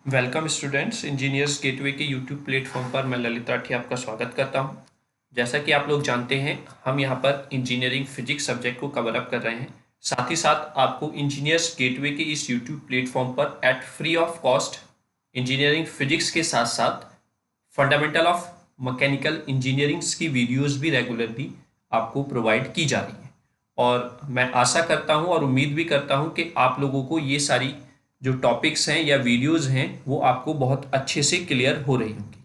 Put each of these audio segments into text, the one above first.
Welcome students, engineers gateway के YouTube platform पर मैं ललित राठी आपका स्वागत करता हूं। जैसा कि आप लोग जानते हैं, हम यहां पर इंजीनियरिंग फिजिक्स सब्जेक्ट को कवर अप कर रहे हैं। साथ ही साथ आपको इंजीनियर्स गेटवे के इस यूट्यूब प्लेटफॉर्म पर at free of cost engineering physics के साथ साथ फंडामेंटल ऑफ मैकेनिकल इंजीनियरिंग की वीडियोज़ भी रेगुलरली आपको प्रोवाइड की जा रही हैं। और मैं आशा करता हूं और उम्मीद भी करता हूं कि आप लोगों को ये सारी जो टॉपिक्स हैं या वीडियोस हैं वो आपको बहुत अच्छे से क्लियर हो रही होंगी।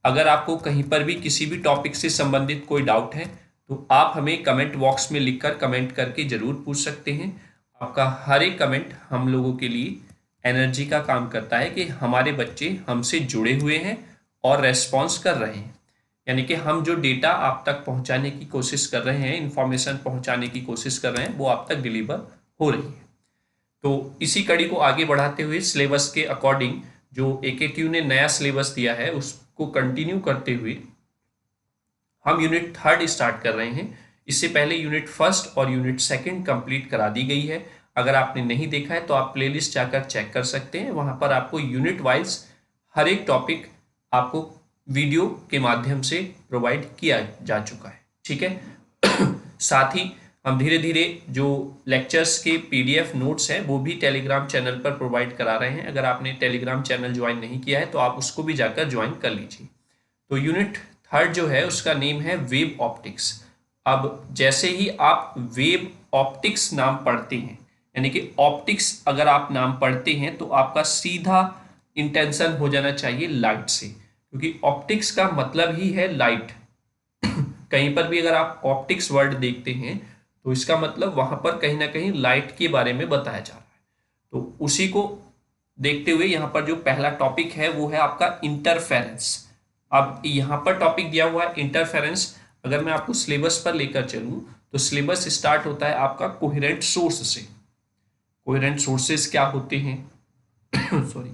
अगर आपको कहीं पर भी किसी भी टॉपिक से संबंधित कोई डाउट है तो आप हमें कमेंट बॉक्स में लिखकर कमेंट करके ज़रूर पूछ सकते हैं। आपका हर एक कमेंट हम लोगों के लिए एनर्जी का काम करता है कि हमारे बच्चे हमसे जुड़े हुए हैं और रेस्पॉन्स कर रहे हैं। यानी कि हम जो डेटा आप तक पहुंचाने की कोशिश कर रहे हैं, इंफॉर्मेशन पहुंचाने की कोशिश कर रहे हैं, वो आप तक डिलीवर हो रही है। तो इसी कड़ी को आगे बढ़ाते हुए सिलेबस के अकॉर्डिंग जो एकेटीयू ने नया सिलेबस दिया है उसको कंटिन्यू करते हुए हम यूनिट थर्ड स्टार्ट कर रहे हैं। इससे पहले यूनिट फर्स्ट और यूनिट सेकंड कंप्लीट करा दी गई है। अगर आपने नहीं देखा है तो आप प्लेलिस्ट जाकर चेक कर सकते हैं। वहां पर आपको यूनिट वाइज हर एक टॉपिक आपको वीडियो के माध्यम से प्रोवाइड किया जा चुका है। ठीक है। साथ ही हम धीरे धीरे जो लेक्चर्स के पीडीएफ नोट्स हैं वो भी टेलीग्राम चैनल पर प्रोवाइड करा रहे हैं। अगर आपने टेलीग्राम चैनल ज्वाइन नहीं किया है तो आप उसको भी जाकर ज्वाइन कर लीजिए। तो यूनिट थर्ड जो है उसका नेम है वेव ऑप्टिक्स। अब जैसे ही आप वेव ऑप्टिक्स नाम पढ़ते हैं, यानी कि ऑप्टिक्स अगर आप नाम पढ़ते हैं तो आपका सीधा इंटेंशन हो जाना चाहिए लाइट से, क्योंकि ऑप्टिक्स का मतलब ही है लाइट। कहीं पर भी अगर आप ऑप्टिक्स वर्ड देखते हैं तो इसका मतलब वहां पर कहीं ना कहीं लाइट के बारे में बताया जा रहा है। तो उसी को देखते हुए यहाँ पर जो पहला टॉपिक है वो है आपका इंटरफेरेंस। अब यहाँ पर टॉपिक दिया हुआ है इंटरफेरेंस। अगर मैं आपको सिलेबस पर लेकर चलूँ तो सिलेबस स्टार्ट होता है आपका कोहेरेंट सोर्स से। कोहेरेंट सोर्सेस क्या होते हैं सॉरी।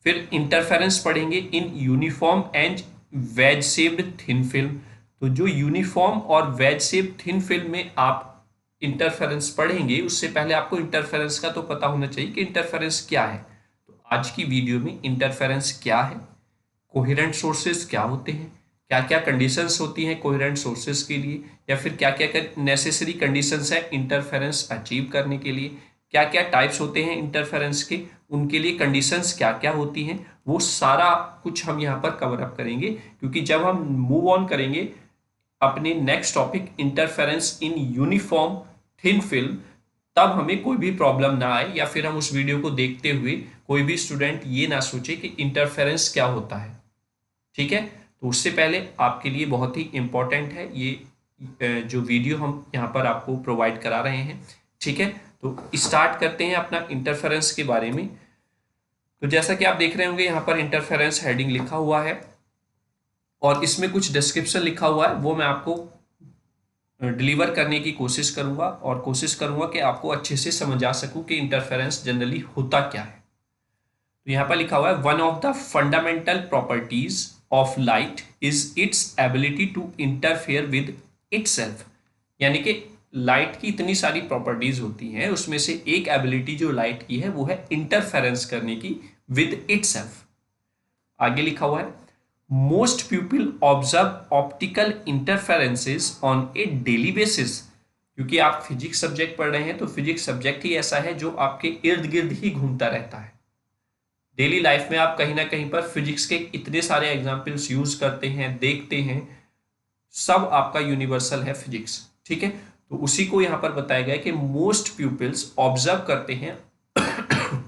फिर इंटरफेरेंस पढ़ेंगे in uniform and wedge shaped thin film. तो जो यूनिफॉर्म और वेज शेप थिन फिल्म में आप इंटरफेरेंस पढ़ेंगे उससे पहले आपको इंटरफेरेंस का तो पता होना चाहिए कि इंटरफेरेंस क्या है। तो आज की वीडियो में इंटरफेरेंस क्या है, कोहेरेंट सोर्सेज क्या होते हैं, क्या क्या कंडीशंस होती हैं कोहेरेंट सोर्सेज के लिए, या फिर क्या क्या नेसेसरी कंडीशंस है इंटरफेरेंस अचीव करने के लिए, क्या क्या टाइप्स होते हैं इंटरफेरेंस के, उनके लिए कंडीशंस क्या क्या होती हैं, वो सारा कुछ हम यहाँ पर कवर अप करेंगे। क्योंकि जब हम मूव ऑन करेंगे अपने next topic interference in uniform thin film, तब हमें कोई भी प्रॉब्लम ना आए या फिर हम उस वीडियो को देखते हुए कोई भी स्टूडेंट ये ना सोचे कि इंटरफेरेंस क्या होता है। ठीक है। तो उससे पहले आपके लिए बहुत ही इंपॉर्टेंट है ये जो वीडियो हम यहाँ पर आपको प्रोवाइड करा रहे हैं। ठीक है। तो स्टार्ट करते हैं अपना इंटरफेरेंस के बारे में। तो जैसा कि आप देख रहे होंगे यहाँ पर इंटरफेरेंस हेडिंग लिखा हुआ है और इसमें कुछ डिस्क्रिप्शन लिखा हुआ है, वो मैं आपको डिलीवर करने की कोशिश करूंगा और कोशिश करूंगा कि आपको अच्छे से समझ आ सकूं कि इंटरफेरेंस जनरली होता क्या है। तो यहाँ पर लिखा हुआ है one of the fundamental properties of light is its ability to interfere with itself. यानी कि लाइट की इतनी सारी प्रॉपर्टीज होती हैं, उसमें से एक एबिलिटी जो लाइट की है वो है इंटरफेरेंस करने की विद इटसेल्फ। आगे लिखा हुआ है most people observe optical interferences on A daily basis. क्योंकि आप फिजिक्स सब्जेक्ट पढ़ रहे हैं तो फिजिक्स सब्जेक्ट ही ऐसा है जो आपके इर्द गिर्द ही घूमता रहता है। डेली लाइफ में आप कहीं ना कहीं पर फिजिक्स के इतने सारे एग्जाम्पल्स यूज करते हैं, देखते हैं, सब आपका यूनिवर्सल है फिजिक्स। ठीक है। तो उसी को यहां पर बताया गया कि मोस्ट पीपल्स ऑब्जर्व करते हैं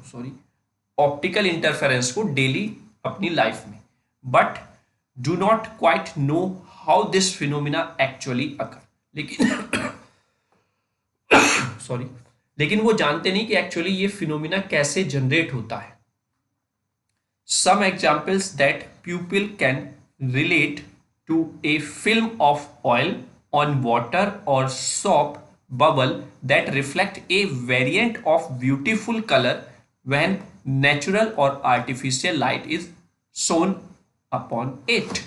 सॉरी ऑप्टिकल इंटरफेरेंस को डेली अपनी लाइफ में, but do not quite know how this phenomena actually occur. लेकिन सॉरी लेकिन वो जानते नहीं कि एक्चुअली ये फिनोमिना कैसे जनरेट होता है। Some examples that pupil can relate to a film of oil on water or soap bubble that reflect a variant of beautiful color when natural or artificial light is shone upon it।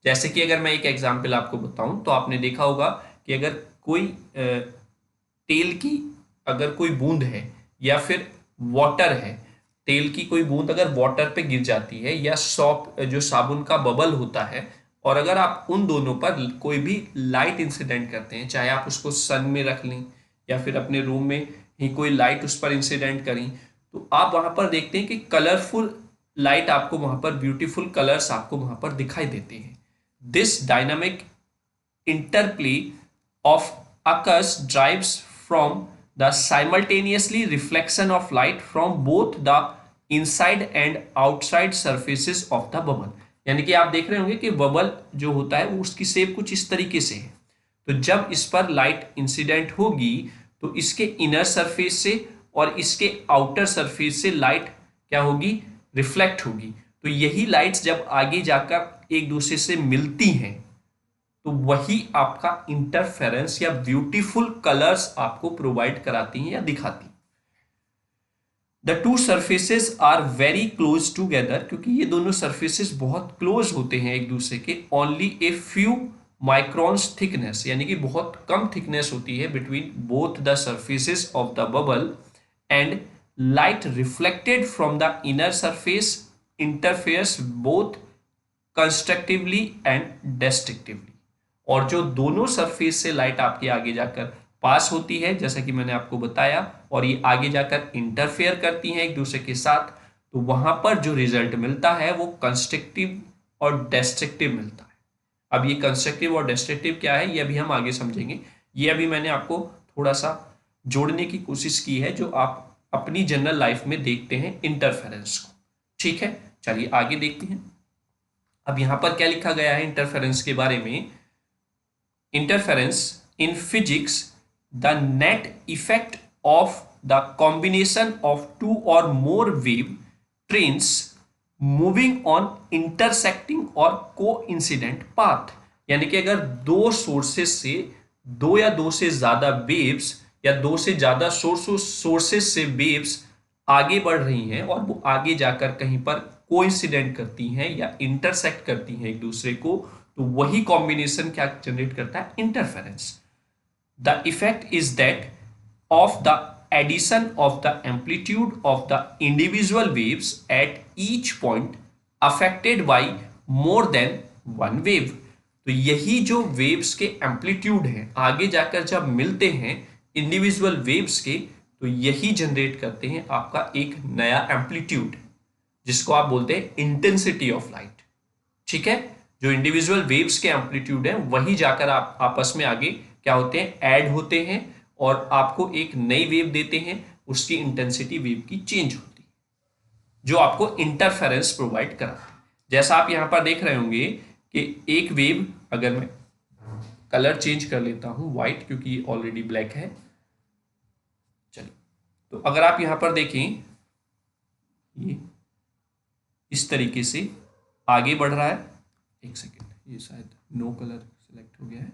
जैसे कि अगर मैं एक example आपको बताऊं तो आपने देखा होगा कि अगर कोई तेल की अगर कोई बूंद है या फिर वाटर है तेल की कोई बूंद अगर वाटर पे गिर जाती है या सॉप जो साबुन का बबल होता है, और अगर आप उन दोनों पर कोई भी लाइट इंसिडेंट करते हैं, चाहे आप उसको सन में रख लें या फिर अपने रूम में ही कोई लाइट उस पर इंसिडेंट करें, तो आप वहां पर देखते हैं कि कलरफुल लाइट आपको वहां पर, ब्यूटीफुल कलर्स आपको वहां पर दिखाई देते हैं। This dynamic interplay of occurs drives from the simultaneously reflection of light from both the inside and outside surfaces of the bubble। यानी कि आप देख रहे होंगे कि बबल जो होता है वो उसकी शेप कुछ इस तरीके से है, तो जब इस पर लाइट इंसिडेंट होगी तो इसके इनर सरफेस से और इसके आउटर सरफेस से लाइट क्या होगी, रिफ्लेक्ट होगी। तो यही लाइट्स जब आगे जाकर एक दूसरे से मिलती हैं तो वही आपका इंटरफेरेंस या ब्यूटीफुल कलर्स आपको प्रोवाइड कराती हैं या दिखाती हैं। The two surfaces are very close together, क्योंकि ये दोनों सर्फेसेस बहुत क्लोज होते हैं एक दूसरे के। Only a few microns thickness, यानी कि बहुत कम थिकनेस होती है between both the surfaces of the bubble, and light reflected from the inner surface interferes both constructively and destructively. और जो दोनों सरफेस से लाइट आपके आगे जाकर पास होती है, जैसा कि मैंने आपको बताया, और ये आगे जाकर इंटरफेयर करती हैं एक दूसरे के साथ, तो वहां पर जो रिजल्ट मिलता है वो कंस्ट्रक्टिव और डिस्ट्रक्टिव मिलता है। अब ये कंस्ट्रक्टिव और डिस्ट्रक्टिव क्या है ये अभी हम आगे समझेंगे। ये अभी मैंने आपको थोड़ा सा जोड़ने की कोशिश की है जो आप अपनी जनरल लाइफ में देखते हैं इंटरफेरेंस को। ठीक है, चलिए आगे देखते हैं। अब यहां पर क्या लिखा गया है इंटरफेरेंस के बारे में। Interference in physics, the net effect of the combination of two or more wave trains moving on intersecting or coincident path। यानी कि अगर दो सोर्सेस से, दो या दो से ज्यादा वेव्स या दो से ज्यादा सोर्सेस से वेव्स आगे बढ़ रही हैं और वो आगे जाकर कहीं पर कोइंसिडेंट करती हैं या इंटरसेक्ट करती हैं एक दूसरे को, तो वही कॉम्बिनेशन क्या जनरेट करता है, interference. The effect is that of the addition of the amplitude of the individual waves at each point affected by more than one wave. तो यही जो वेव्स के एम्पलीट्यूड हैं आगे जाकर जब मिलते हैं इंडिविजुअल वेव्स के, तो यही जनरेट करते हैं आपका एक नया एम्पलीट्यूड, जिसको आप बोलते हैं इंटेंसिटी ऑफ लाइट। ठीक है, जो इंडिविजुअल वेव्स के एम्पलीट्यूड हैं वही जाकर आप आपस में आगे क्या होते हैं, ऐड होते हैं और आपको एक नई वेव देते हैं, उसकी इंटेंसिटी वेव की चेंज होती है, जो आपको इंटरफेरेंस प्रोवाइड कराता है। जैसा आप यहां पर देख रहे होंगे कि एक वेव, अगर मैं कलर चेंज कर लेता हूं व्हाइट, क्योंकि ये ऑलरेडी ब्लैक है। चलिए, तो अगर आप यहां पर देखें, ये इस तरीके से आगे बढ़ रहा है। एक सेकेंड, ये शायद नो कलर सेलेक्ट हो गया है।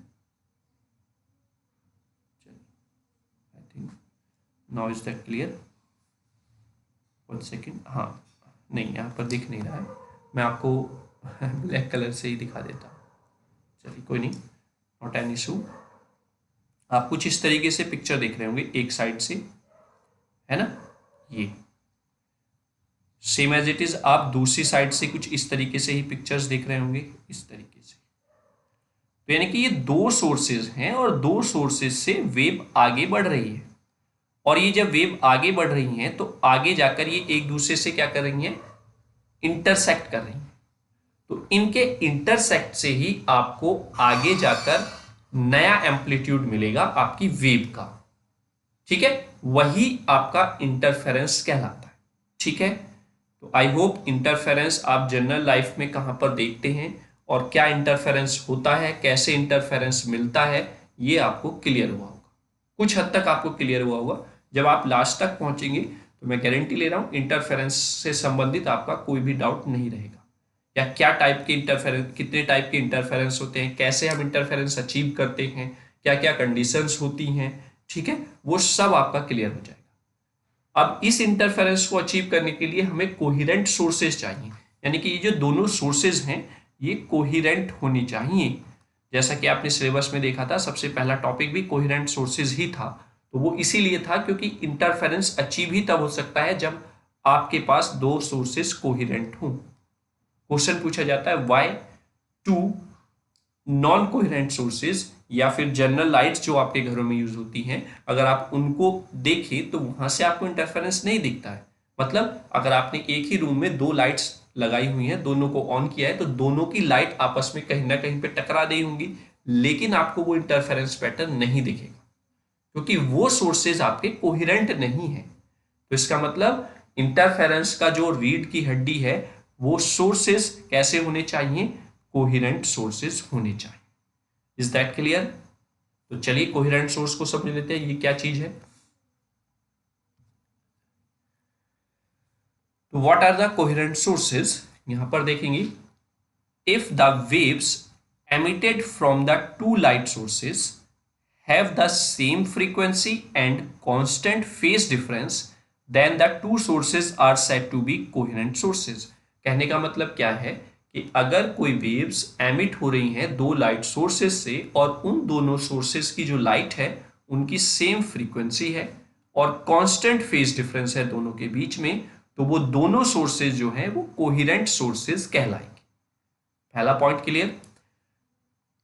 चलिए, I think now is that clear. One second, हाँ नहीं, यहाँ पर दिख नहीं रहा है, मैं आपको ब्लैक कलर से ही दिखा देता हूँ। चलिए कोई नहीं, नॉट एन इशू। आप कुछ इस तरीके से पिक्चर देख रहे होंगे एक साइड से, है ना, ये सेम एज इट इज। आप दूसरी साइड से कुछ इस तरीके से ही पिक्चर्स देख रहे होंगे, इस तरीके से। तो यानी कि ये दो सोर्सेज हैं और दो सोर्सेज से वेव आगे बढ़ रही है, और ये जब वेव आगे बढ़ रही हैं तो आगे जाकर ये एक दूसरे से क्या कर रही हैं, इंटरसेक्ट कर रही हैं। तो इनके इंटरसेक्ट से ही आपको आगे जाकर नया एम्पलीट्यूड मिलेगा आपकी वेव का। ठीक है, वही आपका इंटरफेरेंस कहलाता है। ठीक है, तो आई होप इंटरफेरेंस आप जनरल लाइफ में कहां पर देखते हैं और क्या इंटरफेरेंस होता है, कैसे इंटरफेरेंस मिलता है, ये आपको क्लियर हुआ होगा। कुछ हद तक आपको क्लियर हुआ होगा। जब आप लास्ट तक पहुंचेंगे तो मैं गारंटी ले रहा हूं इंटरफेरेंस से संबंधित आपका कोई भी डाउट नहीं रहेगा, या क्या टाइप के इंटरफेरेंस, कितने टाइप के इंटरफेरेंस होते हैं, कैसे हम इंटरफेरेंस अचीव करते हैं, क्या क्या कंडीशंस होती हैं। ठीक है, वो सब आपका क्लियर हो जाएगा। अब इस इंटरफेरेंस को अचीव करने के लिए हमें कोहिरेंट सोर्सेज चाहिए, यानी कि ये जो दोनों सोर्सेज हैं ये कोहिरेंट होनी चाहिए। जैसा कि आपने सिलेबस में देखा था, सबसे पहला टॉपिक भी कोहिरेंट सोर्सेज ही था। तो वो इसीलिए था क्योंकि इंटरफेरेंस अचीव ही तब हो सकता है जब आपके पास दो सोर्सेस कोहेरेंट हों। क्वेश्चन पूछा जाता है why two non coherent sources या फिर जनरल लाइट्स जो आपके घरों में यूज होती हैं, अगर आप उनको देखें तो वहां से आपको इंटरफेरेंस नहीं दिखता है। मतलब अगर आपने एक ही रूम में दो लाइट्स लगाई हुई हैं, दोनों को ऑन किया है, तो दोनों की लाइट आपस में कहीं ना कहीं पे टकरा रही होंगी, लेकिन आपको वो इंटरफेरेंस पैटर्न नहीं दिखेगा क्योंकि वो सोर्सेज आपके कोहेरेंट नहीं है। तो इसका मतलब इंटरफेरेंस का जो रीढ़ की हड्डी है वो सोर्सेज कैसे होने चाहिए, कोहेरेंट सोर्सेज होने चाहिए। Is that clear? तो चलिए कोहेरेंट सोर्स को समझ लेते हैं, ये क्या चीज है। तो what are the coherent sources, यहां पर देखेंगे if the waves emitted from the two light sources have the same frequency and constant phase difference, then the two sources are said to be coherent sources। कहने का मतलब क्या है कि अगर कोई वेव्स एमिट हो रही हैं दो लाइट सोर्सेज से और उन दोनों सोर्सेज की जो लाइट है उनकी सेम फ्रीक्वेंसी है और कांस्टेंट फेज डिफरेंस है दोनों के बीच में, तो वो दोनों सोर्सेज जो हैं वो कोहेरेंट सोर्सेज कहलाएंगे। पहला point clear.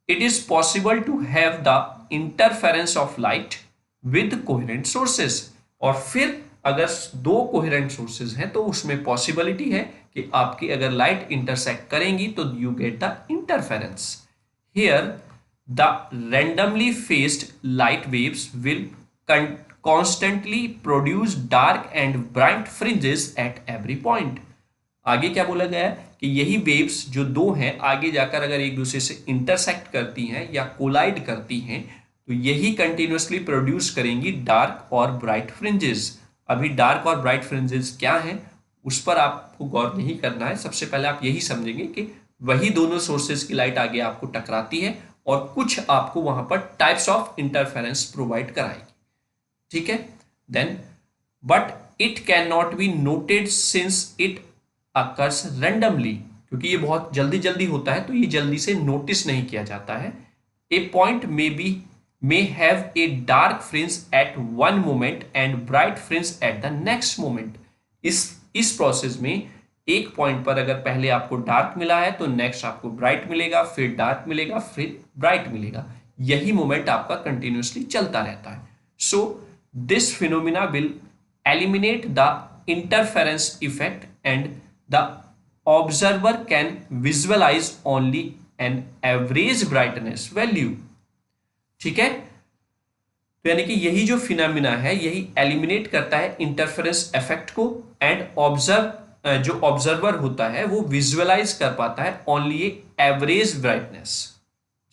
It is possible to have the interference of light with coherent sources। और फिर अगर दो coherent sources हैं तो उसमें पॉसिबिलिटी है कि आपकी अगर लाइट इंटरसेक्ट करेंगी तो you get the interference। Here the randomly phased light waves will constantly produce dark and bright fringes at every point। आगे क्या बोला गया है कि यही वेव्स जो दो हैं आगे जाकर अगर एक दूसरे से इंटरसेक्ट करती हैं या कोलाइड करती हैं तो यही कंटिन्यूअसली प्रोड्यूस करेंगी डार्क और ब्राइट फ्रिंजेस। अभी डार्क और ब्राइट फ्रिंजेस क्या हैं उस पर आपको गौर नहीं करना है, सबसे पहले आप यही समझेंगे कि वही दोनों सोर्सेज की लाइट आगे आपको टकराती है और कुछ आपको वहां पर टाइप्स ऑफ इंटरफेरेंस प्रोवाइड कराएगी। ठीक है, then but it can not be noted since it occurs randomly, क्योंकि ये बहुत जल्दी जल्दी होता है तो ये जल्दी से नोटिस नहीं किया जाता है। A point may have a dark fringe at one moment and bright fringe at the next moment. इस प्रोसेस में एक पॉइंट पर अगर पहले आपको डार्क मिला है तो नेक्स्ट आपको ब्राइट मिलेगा, फिर डार्क मिलेगा, फिर ब्राइट मिलेगा। यही मोमेंट आपका कंटिन्यूअसली चलता रहता है। So this phenomena will eliminate the interference effect and the observer can visualize only an average brightness value। ठीक है, तो यानी कि यही जो फिनोमिना है यही एलिमिनेट करता है इंटरफेरेंस इफेक्ट को एंड जो ऑब्जर्वर होता है वो विजुअलाइज कर पाता है ओनली ए एवरेज ब्राइटनेस।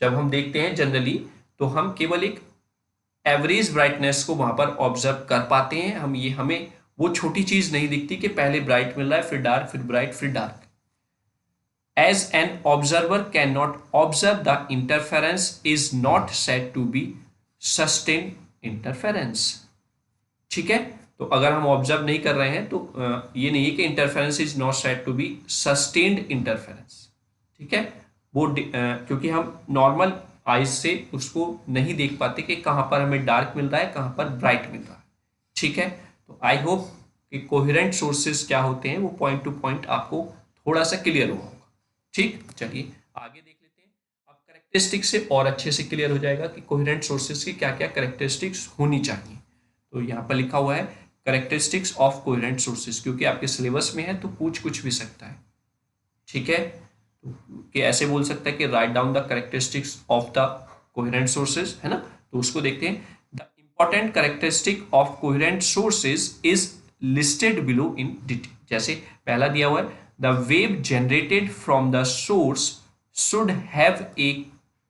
जब हम देखते हैं जनरली तो हम केवल एक एवरेज ब्राइटनेस को वहां पर ऑब्जर्व कर पाते हैं, हमें वो छोटी चीज नहीं दिखती कि पहले ब्राइट मिल रहा है फिर डार्क फिर ब्राइट फिर dark. As an observer can not observe the interference is not said to be sustained interference. ठीक है, तो अगर हम ऑब्जर्व नहीं कर रहे हैं तो ये नहीं है कि interference is not said to be sustained interference. ठीक है, वो क्योंकि हम नॉर्मल आइज से उसको नहीं देख पाते कि कहां पर हमें डार्क मिल रहा है कहां पर ब्राइट मिल रहा है। ठीक है, तो आई होप कि कोहेरेंट सोर्सेज क्या होते हैं वो पॉइंट टू पॉइंट आपको थोड़ा सा क्लियर हुआ होगा। ठीक, चलिए आगे देख लेते हैं। अब कैरेक्टरिस्टिक्स से और अच्छे से क्लियर हो जाएगा कि कोहेरेंट सोर्सेज की क्या क्या कैरेक्टरिस्टिक्स होनी चाहिए। तो यहाँ पर लिखा हुआ है कैरेक्टरिस्टिक्स ऑफ कोहेरेंट सोर्सेज, क्योंकि आपके सिलेबस में है तो पूछ कुछ भी सकता है। ठीक है, तो कि ऐसे बोल सकता है कि write down the characteristics of the coherent sources, है ना। तो उसको देखते हैं। Important characteristic of coherent sources is listed below in detail। जैसे पहला दिया हुआ है the wave generated from the source should have a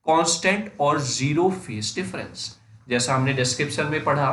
constant और zero phase difference। जैसा हमने डिस्क्रिप्शन में पढ़ा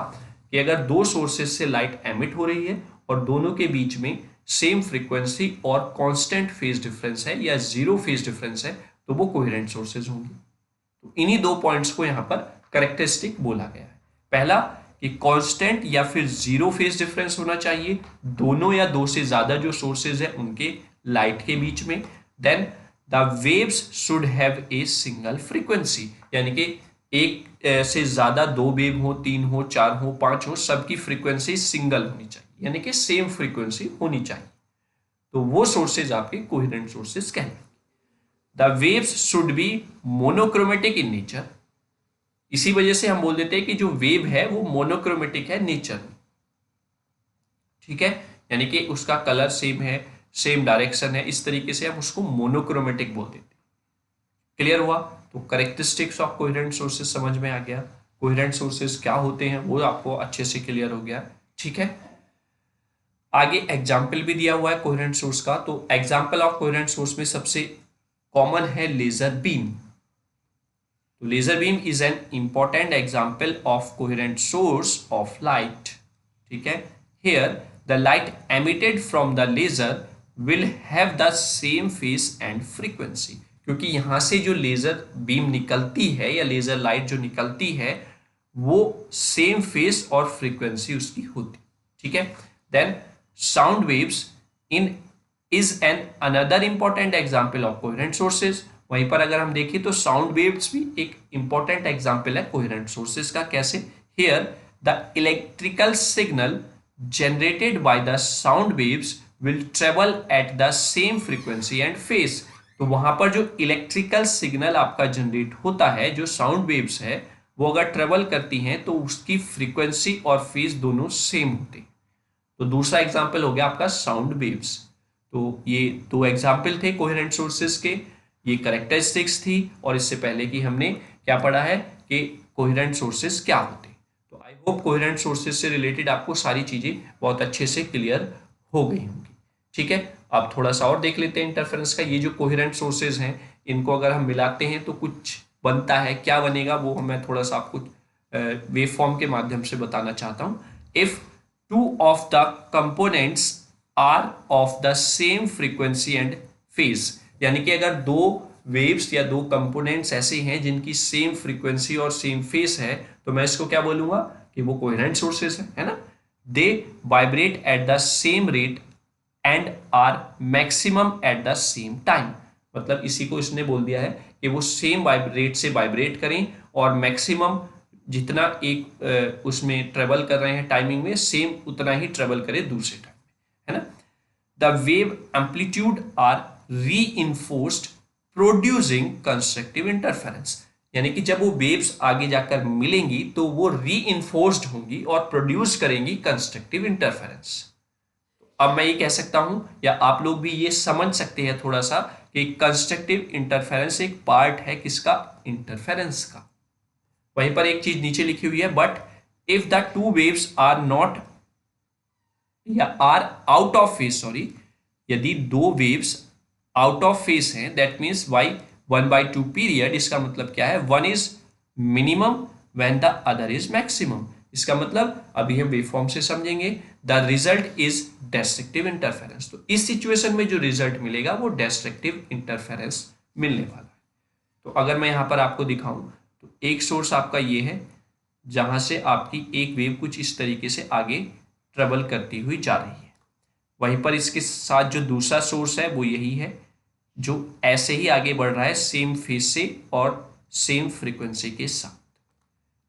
कि अगर दो सोर्सेज से लाइट एमिट हो रही है और दोनों के बीच में सेम फ्रीक्वेंसी और कांस्टेंट फेज डिफरेंस है या जीरो फेज डिफरेंस है तो वो कोहेरेंट सोर्सेज होंगे। तो इन्हीं दो पॉइंट्स को यहाँ पर कैरेक्टरिस्टिक बोला गया है। पहला कि कांस्टेंट या फिर जीरो फेज डिफरेंस होना चाहिए दोनों या दो से ज्यादा जो सोर्सेज है उनके लाइट के बीच में। Then the waves should have a single frequency, यानी कि एक से ज्यादा 2 वेव हो, 3 हो, 4 हो, 5 हो, सबकी फ्रीक्वेंसी सिंगल होनी चाहिए, यानी कि सेम फ्रीक्वेंसी होनी चाहिए। तो वो सोर्सेज आपके कोहेरेंट सोर्सेज कहलाएंगे। The waves should be monochromatic in nature. इसी वजह से हम बोल देते हैं कि जो वेव है वो मोनोक्रोमेटिक है नेचर में, ठीक है, यानी कि उसका कलर सेम है, सेम डायरेक्शन है, इस तरीके से हम उसको मोनोक्रोमेटिक बोल देते हैं। क्लियर हुआ? तो करेक्टरिस्टिक्स ऑफ कोहेरेंट सोर्सेज समझ में आ गया, कोहेरेंट सोर्सेज क्या होते हैं वो आपको अच्छे से क्लियर हो गया, ठीक है। आगे एग्जाम्पल भी दिया हुआ है कोहेरेंट सोर्स का। तो एग्जाम्पल ऑफ कोहेरेंट सोर्स में सबसे कॉमन है लेजर बीम। तो laser beam is an important example of coherent source of light, ठीक है। Here the light emitted from the laser will have the same phase and frequency. क्योंकि यहां से जो लेजर बीम निकलती है या लेजर लाइट जो निकलती है वो सेम फेस और फ्रीक्वेंसी उसकी होती, ठीक है। Then sound waves in is an another important example of coherent sources. वहीं पर अगर हम देखें तो साउंड वेव्स भी एक इंपॉर्टेंट एग्जाम्पल है कोहेरेंट सोर्सेज का। कैसे? Here the electrical signal generated by the sound waves will travel at the same frequency and phase। तो वहां पर जो इलेक्ट्रिकल सिग्नल आपका जनरेट होता है, जो साउंड वेव्स है, वो अगर ट्रेवल करती हैं तो उसकी फ्रीक्वेंसी और फेज दोनों सेम होते हैं। तो दूसरा एग्जाम्पल हो गया आपका साउंड वेव्स। तो ये दो एग्जाम्पल थे कोहेरेंट सोर्सेज के, ये करेक्टरिस्टिक्स थी। और इससे पहले कि हमने क्या पढ़ा है कि कोहेरेंट सोर्सेज क्या होते हैं। तो आई होप कोहेरेंट सोर्सेज से रिलेटेड आपको सारी चीजें बहुत अच्छे से क्लियर हो गई होंगी, ठीक है। अब थोड़ा सा और देख लेते हैं इंटरफेरेंस का। ये जो कोहेरेंट सोर्सेज हैं इनको अगर हम मिलाते हैं तो कुछ बनता है, क्या बनेगा वो मैं थोड़ा सा आपको वेव फॉर्म के माध्यम से बताना चाहता हूं। If two of the components are of the same frequency and phase, यानी कि अगर दो वेव्स या दो कंपोनेंट्स ऐसे हैं जिनकी सेम फ्रीक्वेंसी और सेम फेस है, तो मैं इसको क्या बोलूंगा कि वो कोहेरेंट सोर्सेज है ना। They vibrate at the same rate and are maximum at the same time. मतलब इसी को इसने बोल दिया है कि वो सेम रेट से वाइब्रेट करें और मैक्सिमम जितना एक उसमें ट्रेवल कर रहे हैं टाइमिंग में, सेम उतना ही ट्रेवल करे दूसरे टाइम में, है ना। द वेव एम्पलीट्यूड आर री इन्फोर्स्ड प्रोड्यूसिंग कंस्ट्रक्टिव इंटरफेरेंस। यानी कि जब वो वेव्स आगे जाकर मिलेंगी तो वो री इन्फोर्स्ड होंगी और प्रोड्यूस करेंगी कंस्ट्रक्टिव इंटरफेरेंस। अब मैं ये कह सकता हूं या आप लोग भी ये समझ सकते हैं थोड़ा सा कि कंस्ट्रक्टिव इंटरफेरेंस एक पार्ट है किसका? इंटरफेरेंस का। वहीं पर एक चीज नीचे लिखी हुई है, but if the two waves are not या are out of phase, sorry, यदि दो वेव्स आउट ऑफ फेज हैं, दैट मीन्स बाई 1/2 पीरियड। इसका मतलब क्या है? One is minimum when the other is maximum. इसका मतलब अभी हम वेवफॉर्म से समझेंगे। The result is destructive interference. तो इस सिचुएशन में जो रिजल्ट मिलेगा वो डेस्ट्रक्टिव इंटरफेरेंस मिलने वाला है। तो अगर मैं यहां पर आपको दिखाऊं तो एक सोर्स आपका ये है जहां से आपकी एक वेव कुछ इस तरीके से आगे ट्रेवल करती हुई जा रही है। वहीं पर इसके साथ जो दूसरा सोर्स है वो यही है जो ऐसे ही आगे बढ़ रहा है सेम फेज से और सेम फ्रीक्वेंसी के साथ।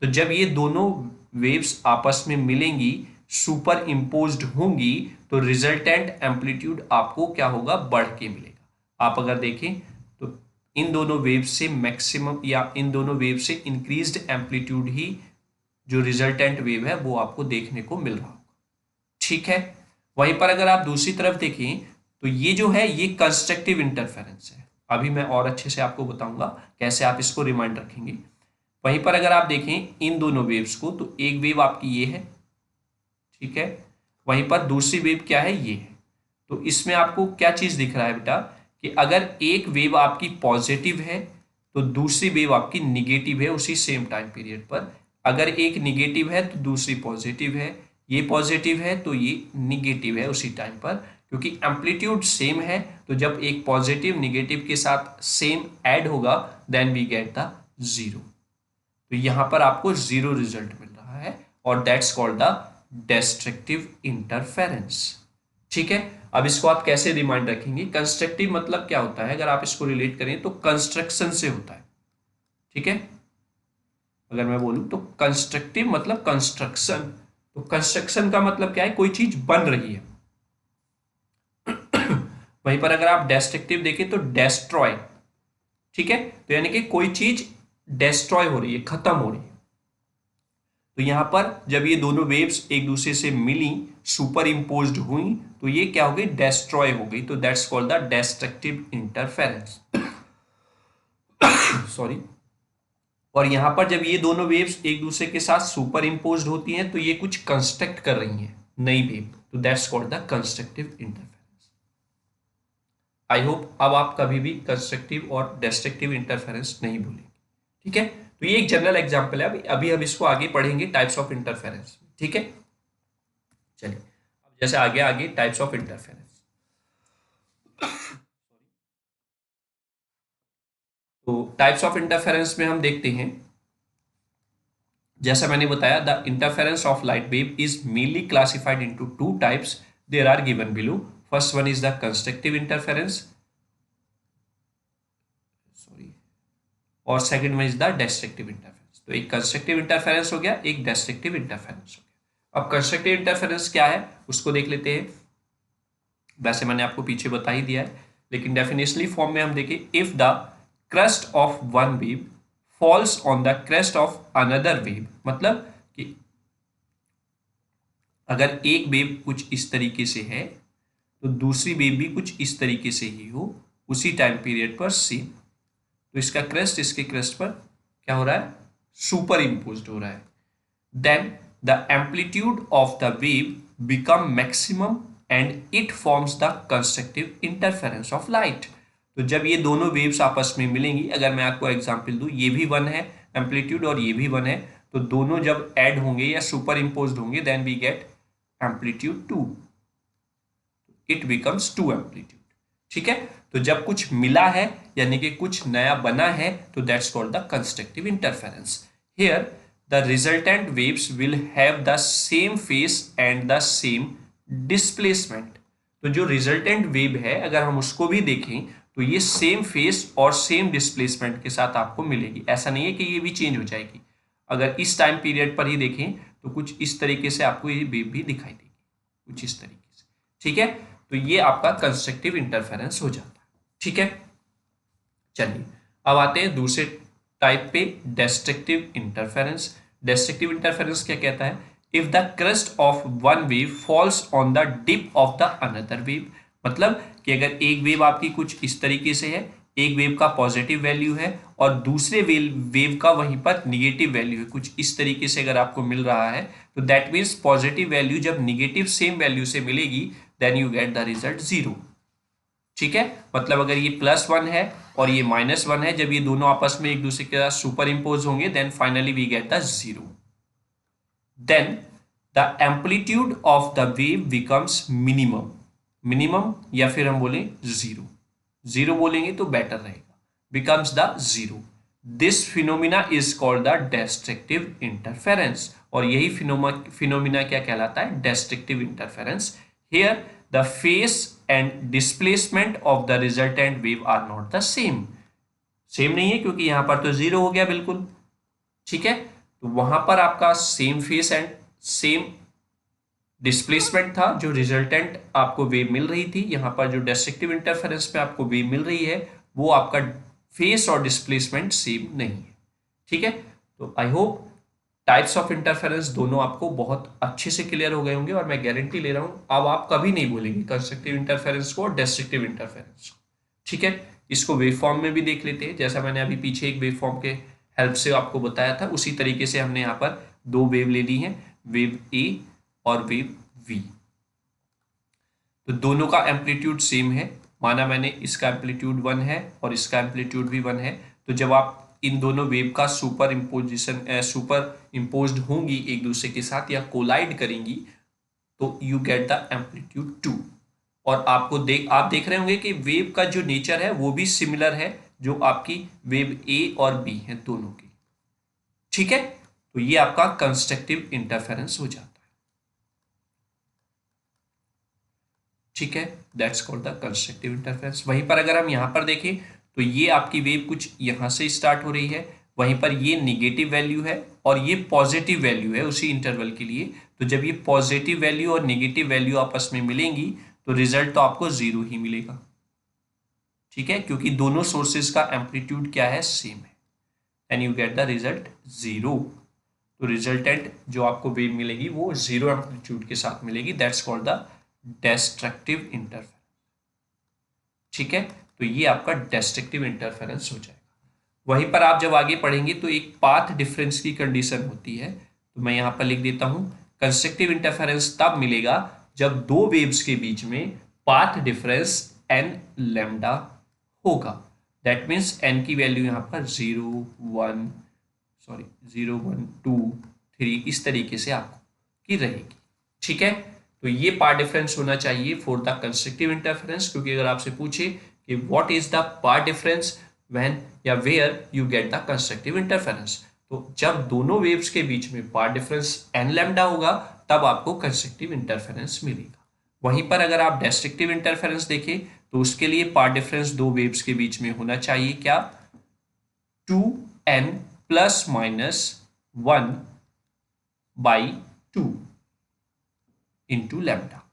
तो जब ये दोनों वेव्स आपस में मिलेंगी, सुपर इम्पोज्ड होंगी, तो रिजल्टेंट एम्पलीट्यूड आपको क्या होगा? बढ़ के मिलेगा। आप अगर देखें तो इन दोनों वेव से मैक्सिमम या इन दोनों वेव से इंक्रीज्ड एम्पलीट्यूड ही जो रिजल्टेंट वेव है वो आपको देखने को मिल रहा होगा, ठीक है। वहीं पर अगर आप दूसरी तरफ देखें तो ये जो है ये कंस्ट्रक्टिव इंटरफेरेंस है। अभी मैं और अच्छे से आपको बताऊंगा कैसे आप इसको रिमाइंड रखेंगे। वहीं पर अगर आप देखें इन दोनों वेव्स को तो एक वेव आपकी ये है, ठीक है, वहीं पर दूसरी वेव क्या है? ये है। तो इसमें आपको क्या चीज दिख रहा है बेटा कि अगर एक वेव आपकी पॉजिटिव है तो दूसरी वेव आपकी निगेटिव है उसी सेम टाइम पीरियड पर। अगर एक निगेटिव है तो दूसरी पॉजिटिव है, ये पॉजिटिव है तो ये निगेटिव है उसी टाइम पर, क्योंकि एम्पलीट्यूड सेम है। तो जब एक पॉजिटिव निगेटिव के साथ सेम ऐड होगा then we get the zero. तो यहां पर आपको जीरो रिजल्ट मिल रहा है और that's called the destructive interference, ठीक है। अब इसको आप कैसे रिमाइंड रखेंगे? कंस्ट्रक्टिव मतलब क्या होता है? अगर आप इसको रिलेट करें तो कंस्ट्रक्शन से होता है, ठीक है। अगर मैं बोलूं तो कंस्ट्रक्टिव मतलब कंस्ट्रक्शन, तो कंस्ट्रक्शन का मतलब क्या है, कोई चीज बन रही है। वहीं पर अगर आप डेस्ट्रक्टिव देखें तो डेस्ट्रॉय, ठीक है, तो यानी कि कोई चीज डेस्ट्रॉय हो रही है, खत्म हो रही है। तो यहां पर जब ये दोनों वेव्स एक दूसरे से मिली, सुपर इम्पोज्ड हुई, तो ये क्या हो गई, डेस्ट्रॉय हो गई, तो that's called the destructive interference. Sorry. और यहां पर जब ये दोनों वेव्स एक दूसरे के साथ सुपर इम्पोज्ड होती हैं तो ये कुछ कंस्ट्रक्ट कर रही हैं, नई वेव, तो that's called the constructive interference. I hope अब आप कभी भी कंस्ट्रक्टिव और डेस्ट्रक्टिव इंटरफेरेंस नहीं भूलेंगे, ठीक है। तो ये एक जनरल एग्जांपल है, अभी अभी हम इसको आगे पढ़ेंगे टाइप्स ऑफ इंटरफेरेंस, ठीक है। चलिए अब जैसे आगे आगे टाइप्स ऑफ इंटरफेरेंस, तो टाइप्स ऑफ इंटरफेरेंस में हम देखते हैं, जैसा मैंने बताया, the interference of light wave is mainly classified into two types, there are given below. First one is the constructive interference, sorry, और second one is the destructive interference. तो एक कंस्ट्रक्टिव इंटरफेरेंस हो गया, एक डेस्ट्रक्टिव इंटरफेरेंस हो गया। अब constructive interference क्या है उसको देख लेते हैं। वैसे मैंने आपको पीछे बता ही दिया है, लेकिन डेफिनेशनली फॉर्म में हम देखें, if the crest of one wave falls on the crest of another wave, मतलब कि अगर एक वेव कुछ इस तरीके से है तो दूसरी वेव भी कुछ इस तरीके से ही हो उसी टाइम पीरियड पर सेम, तो इसका क्रेस्ट इसके क्रेस्ट पर क्या हो रहा है, सुपर इम्पोज्ड हो रहा है, then the amplitude of the wave become maximum and it forms the constructive interference of light। तो जब ये दोनों वेव्स आपस में मिलेंगी, अगर मैं आपको एग्जांपल दूं, ये भी वन है एम्पलीट्यूड और ये भी वन है, तो दोनों जब ऐड होंगे या सुपर इम्पोज्ड होंगे then we get amplitude 2, it becomes 2 amplitude, ठीक है। तो जब कुछ मिला है यानी कि कुछ नया बना है तो that's called the constructive interference. Here the resultant waves will have the same phase and the same displacement। तो जो रिजल्टेंट वेव है अगर हम उसको भी देखें तो ये सेम फेस और सेम डिस्प्लेसमेंट के साथ आपको मिलेगी, ऐसा नहीं है कि ये भी चेंज हो जाएगी। अगर इस टाइम पीरियड पर ही देखें तो कुछ इस तरीके से आपको ये वेव भी दिखाई देगी, कुछ इस तरीके से, ठीक है। तो ये आपका कंस्ट्रक्टिव इंटरफेरेंस हो जाता है, ठीक है। चलिए अब आते हैं दूसरे टाइप पे, डेस्ट्रक्टिव इंटरफेरेंस। डेस्ट्रक्टिव इंटरफेरेंस क्या कहता है, if the crest of one wave falls on the dip of the another wave, मतलब कि अगर एक वेव आपकी कुछ इस तरीके से है, एक वेव का पॉजिटिव वैल्यू है और दूसरे वेव का वहीं पर निगेटिव वैल्यू है, कुछ इस तरीके से अगर आपको मिल रहा है तो दैट मीन्स पॉजिटिव वैल्यू जब निगेटिव सेम वैल्यू से मिलेगी then you get the result 0, ठीक है। मतलब अगर ये +1 है और ये -1 है, जब ये दोनों आपस में एक दूसरे के साथ सुपर इम्पोज होंगे then finally we get the 0, then the amplitude of the wave becomes minimum, minimum या फिर हम बोलें 0, 0 बोलेंगे तो बेटर रहेगा, becomes the 0। This phenomena is called the destructive interference, और यही फिनोमिना क्या कहलाता है, destructive interference. Here the phase and displacement of the resultant wave are not the same, same नहीं है क्योंकि यहां पर तो 0 हो गया बिल्कुल, ठीक है। तो वहां पर आपका same phase and same displacement था, जो रिजल्टेंट आपको वेव मिल रही थी, यहां पर जो डेस्ट्रक्टिव इंटरफेरेंस पे आपको वेव मिल रही है वो आपका फेस और डिस्प्लेसमेंट सेम नहीं है, ठीक है। तो I hope types of interference दोनों आपको बहुत अच्छे से क्लियर हो गए होंगे, और मैं गारंटी ले रहा हूं अब आप कभी नहीं भूलेंगे कंस्ट्रक्टिव इंटरफेरेंस को और डेस्ट्रक्टिव इंटरफेरेंस को, ठीक है। इसको वेव फॉर्म में भी देख लेते हैं, जैसा मैंने अभी पीछे एक वेव फॉर्म के हेल्प से आपको बताया था, उसी तरीके से हमने यहाँ पर दो वेव ले ली हैं, वेव ए और वेव वी। तो दोनों का एम्पलीट्यूड सेम है, माना मैंने इसका एम्पलीट्यूड 1 है और इसका एम्पलीट्यूड भी 1 है, तो जब आप इन दोनों वेव का सुपर इम्पोज्ड होंगी एक दूसरे के साथ या कोलाइड करेंगी तो यू गेट द एम्पलीट्यूड 2। और आप देख रहे होंगे कि वेव का जो नेचर है वो भी सिमिलर है जो आपकी वेव ए और बी है दोनों की, ठीक है। तो ये आपका कंस्ट्रक्टिव इंटरफेरेंस हो जाता है, ठीक है, that's called the constructive interference. वहीं पर अगर हम यहां पर देखें तो ये आपकी वेव कुछ यहां से स्टार्ट हो रही है, वहीं पर ये निगेटिव वैल्यू है और ये पॉजिटिव वैल्यू है उसी इंटरवल के लिए। तो जब ये पॉजिटिव वैल्यू और निगेटिव वैल्यू आपस में मिलेंगी तो रिजल्ट तो आपको 0 ही मिलेगा, ठीक है, क्योंकि दोनों सोर्सेज का एम्पलीट्यूड क्या है, सेम है, and you get the result 0। तो रिजल्टेंट जो आपको वेव मिलेगी वो 0 एम्पलीट्यूड के साथ मिलेगी, that's called the destructive interference, ठीक है। तो ये आपका डिस्ट्रक्टिव इंटरफेरेंस हो जाएगा। वहीं पर आप जब आगे पढ़ेंगे तो एक पाथ डिफरेंस की कंडीशन होती है, तो मैं यहां पर लिख देता हूं, कंस्ट्रक्टिव इंटरफेरेंस तब मिलेगा जब दो वेव्स के बीच में पाथ डिफरेंस n लैम्डा होगा। दैट मीन्स n की वैल्यू यहां पर 0 1 2 3 इस तरीके से आपकी रहेगी, ठीक है। तो ये पाथ डिफरेंस होना चाहिए फॉर द कंस्ट्रक्टिव इंटरफेरेंस, क्योंकि अगर आपसे पूछे कि what is the path difference when या where you get the constructive interference, तो जब दोनों वेव्स के बीच में पाथ डिफरेंस n लैम्डा होगा तब आपको कंस्ट्रक्टिव इंटरफेरेंस मिलेगा। वहीं पर अगर आप डिस्ट्रक्टिव इंटरफेरेंस देखें तो उसके लिए पाथ डिफरेंस दो वेव्स के बीच में होना चाहिए क्या, 2n plus minus 1/2 into lambda,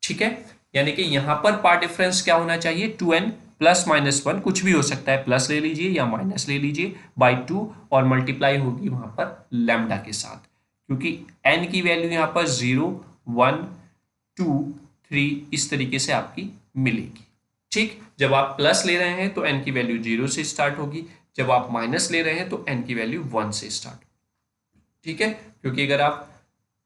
ठीक है। यानी कि यहां पर पाथ डिफरेंस क्या होना चाहिए, 2n प्लस माइनस 1, कुछ भी हो सकता है, प्लस ले लीजिए या माइनस ले लीजिए, बाई 2 और मल्टीप्लाई होगी वहां पर लैम्डा के साथ, क्योंकि n की वैल्यू यहां पर 0 1 2 3 इस तरीके से आपकी मिलेगी, ठीक। जब आप प्लस ले रहे हैं तो n की वैल्यू 0 से स्टार्ट होगी, जब आप माइनस ले रहे हैं तो n की वैल्यू 1 से स्टार्ट होगी, ठीक है। क्योंकि अगर आप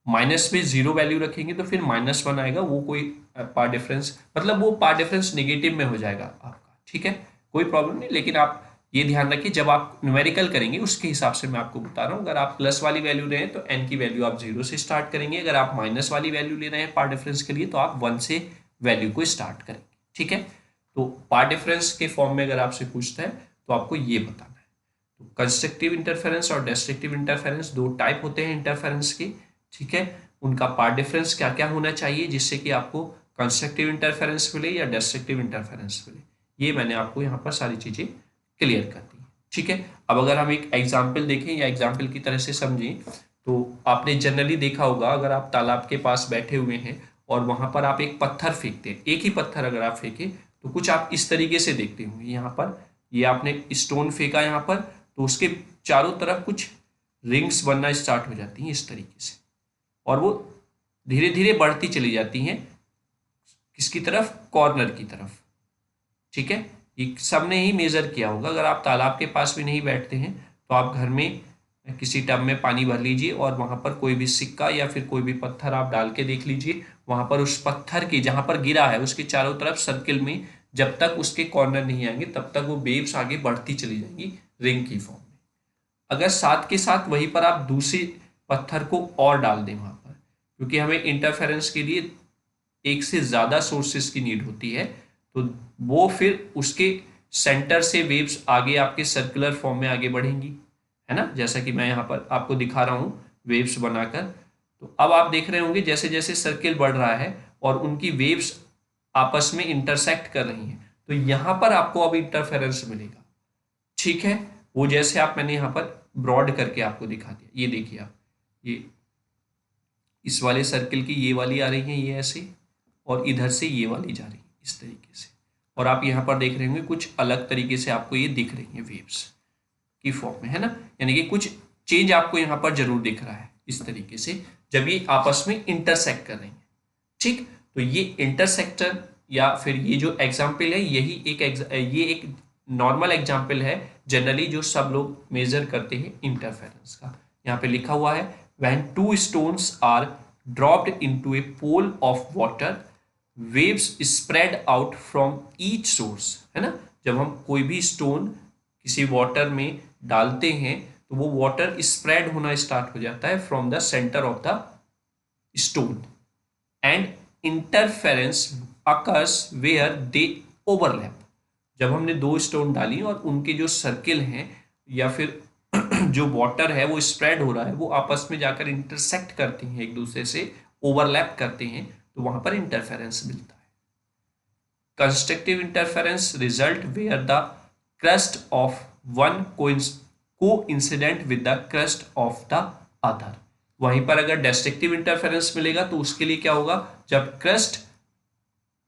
माइनस में 0 वैल्यू रखेंगे तो फिर -1 आएगा, वो कोई पार्ट डिफरेंस, मतलब वो पार्ट डिफरेंस नेगेटिव में हो जाएगा आपका, ठीक है, कोई प्रॉब्लम नहीं। लेकिन आप ये ध्यान रखिए जब आप न्यूमेरिकल करेंगे उसके हिसाब से मैं आपको बता रहा हूँ। अगर आप प्लस वाली वैल्यू ले रहे हैं तो n की वैल्यू आप 0 से स्टार्ट करेंगे, अगर आप माइनस वाली वैल्यू ले रहे हैं पार्ट डिफरेंस के लिए तो आप 1 से वैल्यू को स्टार्ट करेंगे, ठीक है। तो पार्ट डिफरेंस के फॉर्म में अगर आपसे पूछता है तो आपको ये बताना है। तो कंस्ट्रक्टिव इंटरफेरेंस और डिस्ट्रक्टिव इंटरफेरेंस दो टाइप होते हैं इंटरफेरेंस के, ठीक है। उनका पार्ट डिफरेंस क्या क्या होना चाहिए जिससे कि आपको कंस्ट्रक्टिव इंटरफेरेंस मिले या डिस्ट्रक्टिव इंटरफेरेंस मिले, ये मैंने आपको यहाँ पर सारी चीजें क्लियर कर दी, ठीक है। अब अगर हम एक एग्जाम्पल देखें या एग्जाम्पल की तरह से समझें तो आपने जनरली देखा होगा, अगर आप तालाब के पास बैठे हुए हैं और वहां पर आप एक पत्थर फेंकते हैं, एक ही पत्थर अगर आप फेंके तो कुछ आप इस तरीके से देखते होंगे, यहाँ पर ये आपने स्टोन फेंका यहाँ पर तो उसके चारों तरफ कुछ रिंग्स बनना स्टार्ट हो जाती हैं इस तरीके से, और वो धीरे धीरे बढ़ती चली जाती हैं किसकी तरफ, कॉर्नर की तरफ, ठीक है। ये सबने ही मेजर किया होगा। अगर आप तालाब के पास भी नहीं बैठते हैं तो आप घर में किसी टब में पानी भर लीजिए और वहां पर कोई भी सिक्का या फिर कोई भी पत्थर आप डाल के देख लीजिए, वहां पर उस पत्थर की जहां पर गिरा है उसके चारों तरफ सर्किल में जब तक उसके कॉर्नर नहीं आएंगे तब तक वो वेव्स आगे बढ़ती चली जाएंगी रिंग की फॉर्म में। अगर साथ के साथ वहीं पर आप दूसरे पत्थर को और डाल दें वहां पर, क्योंकि हमें इंटरफेरेंस के लिए एक से ज्यादा सोर्सेस की नीड होती है, तो वो फिर उसके सेंटर से वेव्स आगे आपके सर्कुलर फॉर्म में आगे बढ़ेंगी, है ना, जैसा कि मैं यहाँ पर आपको दिखा रहा हूँ वेव्स बनाकर। तो अब आप देख रहे होंगे जैसे जैसे सर्किल बढ़ रहा है और उनकी वेव्स आपस में इंटरसेक्ट कर रही हैं, तो यहाँ पर आपको अब इंटरफेरेंस मिलेगा, ठीक है। वो जैसे आप मैंने यहाँ पर ब्रॉड करके आपको दिखा दिया, ये देखिए आप, ये इस वाले सर्किल की ये वाली आ रही है ये ऐसे, और इधर से ये वाली जा रही है इस तरीके से, और आप यहाँ पर देख रहे होंगे कुछ अलग तरीके से आपको ये दिख रही है वेव्स की फॉर्म में, है ना, यानी कि कुछ चेंज आपको यहाँ पर जरूर दिख रहा है इस तरीके से जब ये आपस में इंटरसेक्ट कर रही है, ठीक। तो ये इंटरसेक्टर या फिर ये जो एग्जाम्पल है यही ये एक नॉर्मल एग्जाम्पल है जनरली जो सब लोग मेजर करते हैं इंटरफेरेंस का। यहाँ पे लिखा हुआ है when two stones are dropped into a pool of water waves spread out from each source, है ना, जब हम कोई भी स्टोन किसी वाटर में डालते हैं तो वो वाटर स्प्रेड होना स्टार्ट हो जाता है from the centre of the stone and interference occurs where they overlap. जब हमने दो स्टोन डाली और उनके जो सर्किल हैं या फिर जो वाटर है वो स्प्रेड हो रहा है वो आपस में जाकर इंटरसेक्ट करती हैं एक दूसरे से, ओवरलैप करते हैं, तो वहां पर इंटरफेरेंस मिलता है। Constructive interference result where the crest of one coincident with the crest of the other. वहीं पर अगर डिस्ट्रक्टिव इंटरफेरेंस मिलेगा तो उसके लिए क्या होगा, जब क्रस्ट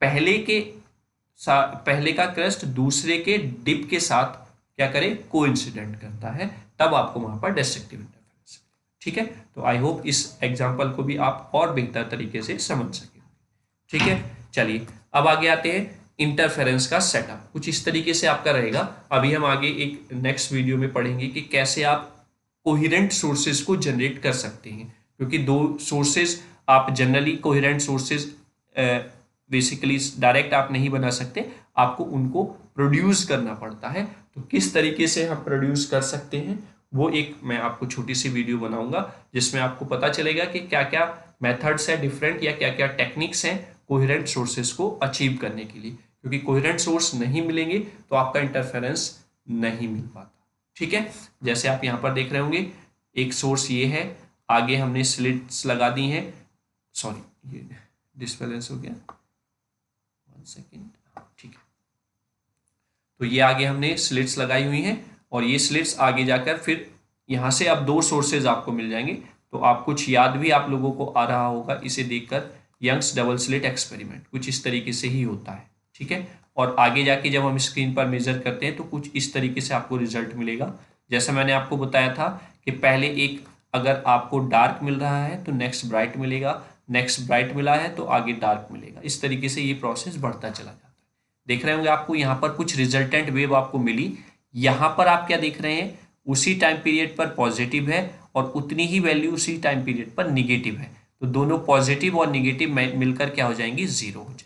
पहले का क्रस्ट दूसरे के डिप के साथ क्या करे, कोइंसिडेंट करता है, तब आपको वहां पर डिस्ट्रक्टिव इंटरफेरेंस। ठीक है, तो आई होप इस एग्जांपल को भी आप और बेहतर तरीके से समझ सके। ठीक है, चलिए अब आगे आते हैं। इंटरफेरेंस का सेटअप कुछ इस तरीके से आपका रहेगा। अभी हम आगे एक नेक्स्ट वीडियो में पढ़ेंगे कि कैसे आप कोहेरेंट सोर्सेज को जनरेट कर सकते हैं, क्योंकि दो सोर्सेज आप generally coherent sources basically direct आप नहीं बना सकते, आपको उनको प्रोड्यूस करना पड़ता है। तो किस तरीके से हम प्रोड्यूस कर सकते हैं वो एक मैं आपको छोटी सी वीडियो बनाऊंगा, जिसमें आपको पता चलेगा कि क्या क्या मेथड्स है डिफरेंट, या क्या क्या टेक्निक्स हैं कोहेरेंट सोर्सेज को अचीव करने के लिए, क्योंकि कोहेरेंट सोर्स नहीं मिलेंगे तो आपका इंटरफेरेंस नहीं मिल पाता। ठीक है, जैसे आप यहाँ पर देख रहे होंगे एक सोर्स ये है, आगे हमने स्लिट्स लगा दी हैं, सॉरी ये डिसबैलेंस हो गया, वन सेकेंड, ठीक है। तो ये आगे हमने स्लिट्स लगाई हुई हैं और ये स्लिट्स आगे जाकर फिर यहाँ से अब दो सोर्सेज आपको मिल जाएंगे। तो आप कुछ याद भी आप लोगों को आ रहा होगा इसे देखकर, यंग्स डबल स्लिट एक्सपेरिमेंट कुछ इस तरीके से ही होता है। ठीक है, और आगे जाके जब हम स्क्रीन पर मेजर करते हैं तो कुछ इस तरीके से आपको रिजल्ट मिलेगा। जैसा मैंने आपको बताया था कि पहले एक अगर आपको डार्क मिल रहा है तो नेक्स्ट ब्राइट मिलेगा, नेक्स्ट ब्राइट मिला है तो आगे डार्क मिलेगा, इस तरीके से ये प्रोसेस बढ़ता चला जाता है। देख रहे होंगे आपको यहाँ पर कुछ रिजल्टेंट वेव आपको मिली, यहाँ पर आप क्या देख रहे हैं, उसी टाइम पीरियड पर पॉजिटिव है और उतनी ही वैल्यू उसी टाइम पीरियड पर निगेटिव है, तो दोनों पॉजिटिव और निगेटिव मिलकर क्या हो जाएंगी, जीरो हो जाएंगी।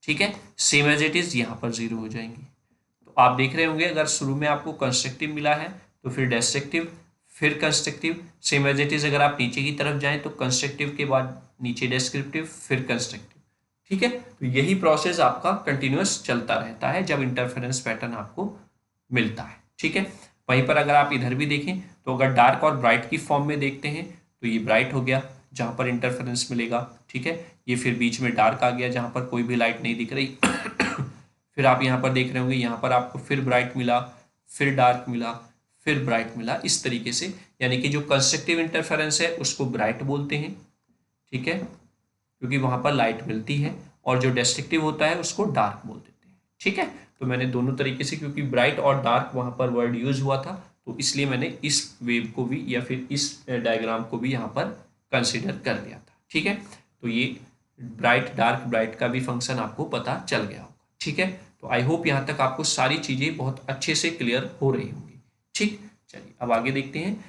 ठीक है, सेम एज इट इज यहाँ पर जीरो हो जाएंगी। तो आप देख रहे होंगे अगर शुरू में आपको कंस्ट्रक्टिव मिला है तो फिर डिस्ट्रक्टिव, फिर constructive, same as it is अगर आप नीचे की तरफ जाएं तो कंस्ट्रक्टिव के बाद नीचे डिस्क्रिप्टिव, फिर कंस्ट्रक्टिव। ठीक है, तो यही प्रोसेस आपका कंटिन्यूअस चलता रहता है जब इंटरफेरेंस पैटर्न आपको मिलता है। ठीक है, वहीं पर अगर आप इधर भी देखें तो अगर डार्क और ब्राइट की फॉर्म में देखते हैं तो ये ब्राइट हो गया जहां पर इंटरफेरेंस मिलेगा। ठीक है, ये फिर बीच में डार्क आ गया जहां पर कोई भी लाइट नहीं दिख रही। फिर आप यहाँ पर देख रहे होंगे यहाँ पर आपको फिर ब्राइट मिला, फिर डार्क मिला, फिर ब्राइट मिला, इस तरीके से, यानी कि जो कंस्ट्रक्टिव इंटरफेरेंस है उसको ब्राइट बोलते हैं। ठीक है, क्योंकि वहां पर लाइट मिलती है, और जो डिस्ट्रक्टिव होता है उसको डार्क बोल देते हैं। ठीक है, तो मैंने दोनों तरीके से, क्योंकि ब्राइट और डार्क वहां पर वर्ड यूज हुआ था तो इसलिए मैंने इस वेव को भी या फिर इस डायग्राम को भी यहाँ पर कंसिडर कर लिया था। ठीक है, तो ये ब्राइट डार्क ब्राइट का भी फंक्शन आपको पता चल गया होगा। ठीक है, तो आई होप यहाँ तक आपको सारी चीजें बहुत अच्छे से क्लियर हो रही होंगी। ठीक, चलिए अब आगे देखते हैं।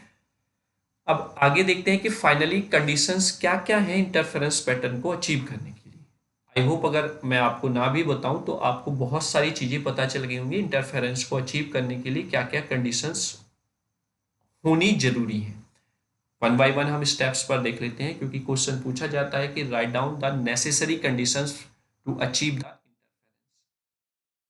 अब आगे देखते हैं कि फाइनली कंडीशंस क्या क्या हैं इंटरफेरेंस पैटर्न को अचीव करने के लिए। आई होप अगर मैं आपको ना भी बताऊं तो आपको बहुत सारी चीजें पता चल गई होंगी इंटरफेरेंस को अचीव करने के लिए क्या क्या कंडीशंस होनी जरूरी है। वन बाय वन हम स्टेप्स पर देख लेते हैं, क्योंकि क्वेश्चन पूछा जाता है कि write down the necessary conditions to achieve the interference.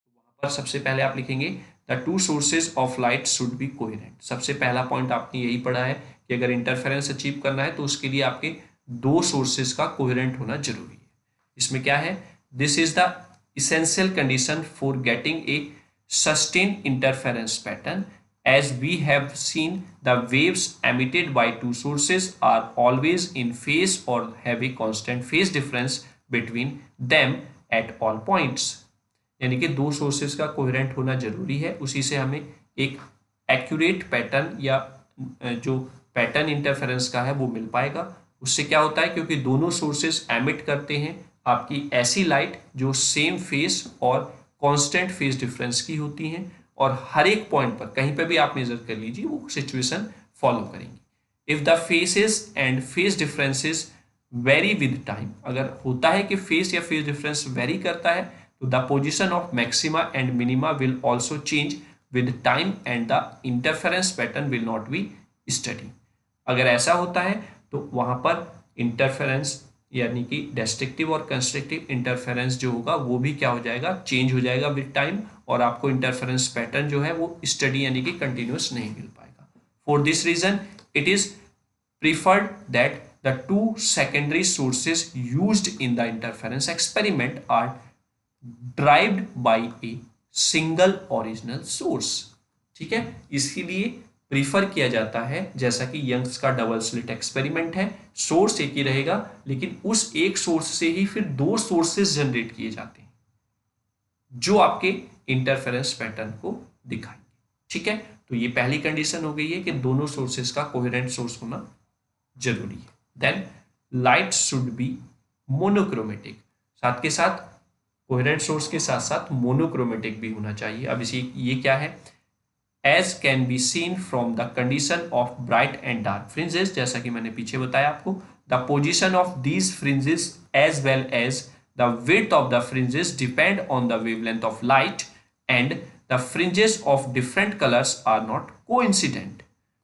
वहां पर सबसे पहले आप लिखेंगे the two sources of light should be coherent. सबसे पहला पॉइंट आपने यही पढ़ा है कि अगर इंटरफेरेंस अचीव करना है तो उसके लिए आपके दो सोर्सेज का कोहेरेंट होना जरूरी है। इसमें क्या है, this is the essential condition for getting a sustained interference pattern. As we have seen, the waves emitted by two sources are always in phase or have a constant phase difference between them at all points. यानी कि दो sources का coherent होना जरूरी है, उसी से हमें एक एक्यूरेट पैटर्न या जो पैटर्न इंटरफेरेंस का है वो मिल पाएगा। उससे क्या होता है, क्योंकि दोनों सोर्सेज एमिट करते हैं आपकी ऐसी लाइट जो सेम फेस और कांस्टेंट फेस डिफरेंस की होती हैं, और हर एक पॉइंट पर कहीं पर भी आप मेजर कर लीजिए वो सिचुएशन फॉलो करेंगी। If the faces and face differences very with time, अगर होता है कि फेस या फेस डिफरेंस वेरी करता है तो the position of maxima and minima will also change with time and the interference pattern will not B study. अगर ऐसा होता है तो वहां पर इंटरफेरेंस यानी कि डिस्ट्रक्टिव और कंस्ट्रक्टिव इंटरफेरेंस जो होगा वो भी क्या हो जाएगा, चेंज हो जाएगा विद टाइम, और आपको इंटरफेरेंस पैटर्न जो है वो स्टडी यानी कि कंटिन्यूअस नहीं मिल पाएगा। For this reason it is preferred that the two secondary sources used in the interference experiment are derived by a single original source. ठीक है, इसीलिए प्रीफर किया जाता है, जैसा कि यंग्स का डबल स्लिट एक्सपेरिमेंट है, सोर्स एक ही रहेगा लेकिन उस एक सोर्स से ही फिर दो सोर्सेस जनरेट किए जाते हैं जो आपके इंटरफेरेंस पैटर्न को दिखाएंगे। ठीक है, तो ये पहली कंडीशन हो गई है कि दोनों सोर्सेस का कोहेरेंट सोर्स होना जरूरी है। Then light should be monochromatic, साथ के साथ कोहेरेंट सोर्स के साथ साथ मोनोक्रोमेटिक भी होना चाहिए। अब इसी ये क्या है, as can be seen from the condition of bright and dark fringes, जैसा कि मैंने पीछे बताया आपको, the position of these fringes as well as the width of the fringes depend on the wavelength of light and the fringes of different colours are not coincident.